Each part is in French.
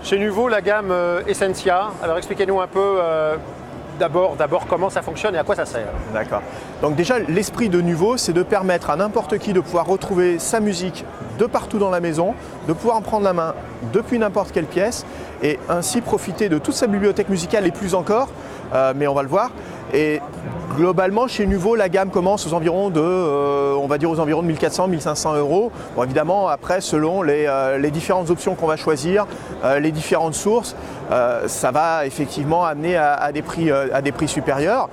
Chez Nuvo, la gamme Essentia. Alors expliquez-nous un peu d'abord comment ça fonctionne et à quoi ça sert. D'accord. Donc déjà, l'esprit de Nuvo, c'est de permettre à n'importe qui de pouvoir retrouver sa musique de partout dans la maison, de pouvoir en prendre la main depuis n'importe quelle pièce et ainsi profiter de toute sa bibliothèque musicale et plus encore, mais on va le voir. Et globalement, chez Nuvo, la gamme commence aux environs de, on va dire aux environs de 1400, 1500 €. Bon, évidemment, après, selon les différentes options qu'on va choisir, les différentes sources, ça va effectivement amener à des prix supérieurs.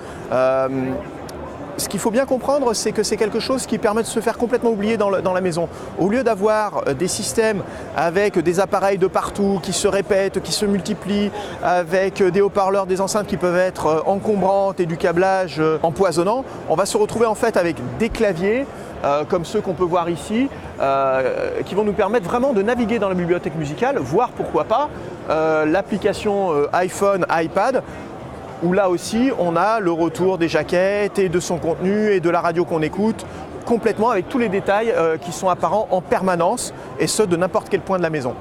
Ce qu'il faut bien comprendre, c'est que c'est quelque chose qui permet de se faire complètement oublier dans la maison. Au lieu d'avoir des systèmes avec des appareils de partout qui se répètent, qui se multiplient, avec des haut-parleurs, des enceintes qui peuvent être encombrantes et du câblage empoisonnant, on va se retrouver en fait avec des claviers comme ceux qu'on peut voir ici, qui vont nous permettre vraiment de naviguer dans la bibliothèque musicale, voire pourquoi pas l'application iPhone, iPad, où là aussi on a le retour des jaquettes et de son contenu et de la radio qu'on écoute complètement avec tous les détails qui sont apparents en permanence et ce de n'importe quel point de la maison.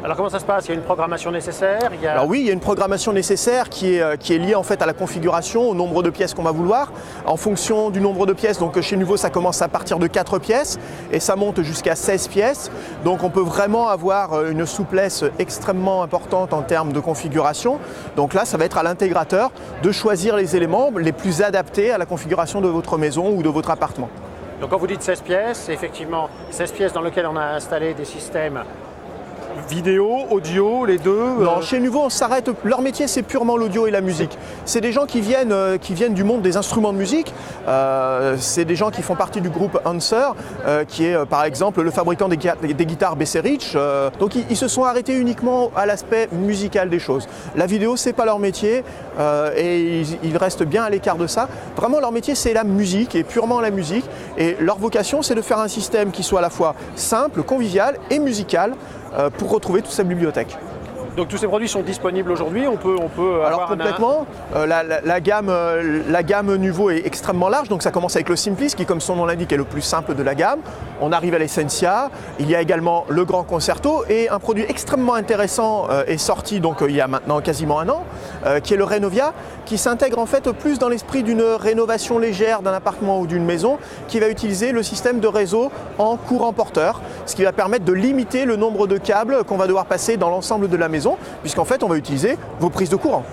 Alors comment ça se passe? Il y a une programmation nécessaire? Alors oui, il y a une programmation nécessaire qui est liée en fait à la configuration, au nombre de pièces qu'on va vouloir. En fonction du nombre de pièces, donc chez Nuvo ça commence à partir de 4 pièces et ça monte jusqu'à 16 pièces. Donc on peut vraiment avoir une souplesse extrêmement importante en termes de configuration. Donc là ça va être à l'intégrateur de choisir les éléments les plus adaptés à la configuration de votre maison ou de votre appartement. Donc quand vous dites 16 pièces, c'est effectivement 16 pièces dans lesquelles on a installé des systèmes vidéo, audio, les deux? Non, chez Nuvo, on s'arrête. Leur métier, c'est purement l'audio et la musique. C'est des gens qui viennent du monde des instruments de musique. C'est des gens qui font partie du groupe Answer, qui est par exemple le fabricant des guitares BC Rich. Donc ils se sont arrêtés uniquement à l'aspect musical des choses. La vidéo, c'est pas leur métier et ils restent bien à l'écart de ça. Vraiment, leur métier, c'est la musique et purement la musique. Et leur vocation, c'est de faire un système qui soit à la fois simple, convivial et musical, pour retrouver toute sa bibliothèque. Donc tous ces produits sont disponibles aujourd'hui, on peut Alors complètement, la gamme Nuvo est extrêmement large, donc ça commence avec le Simplis qui comme son nom l'indique est le plus simple de la gamme. On arrive à l'Essentia, il y a également le Grand Concerto et un produit extrêmement intéressant est sorti donc il y a maintenant quasiment un an, qui est le Renovia, qui s'intègre en fait plus dans l'esprit d'une rénovation légère d'un appartement ou d'une maison, qui va utiliser le système de réseau en courant porteur, ce qui va permettre de limiter le nombre de câbles qu'on va devoir passer dans l'ensemble de la maison, puisqu'en fait on va utiliser vos prises de courant.